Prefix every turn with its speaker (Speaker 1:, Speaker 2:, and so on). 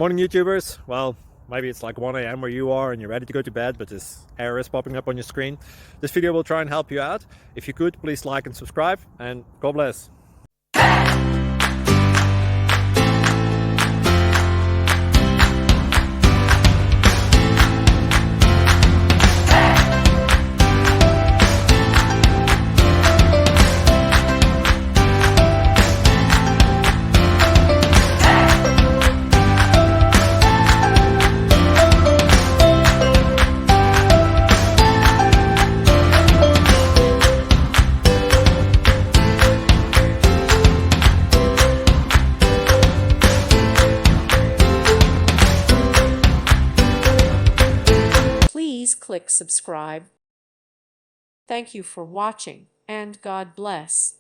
Speaker 1: Morning YouTubers. Well, maybe it's like 1 a.m. where you are and you're ready to go to bed, but this error is popping up on your screen. This video will try and help you out. If you could, please like and subscribe, and God bless.
Speaker 2: Please click subscribe. Thank you for watching, and God bless.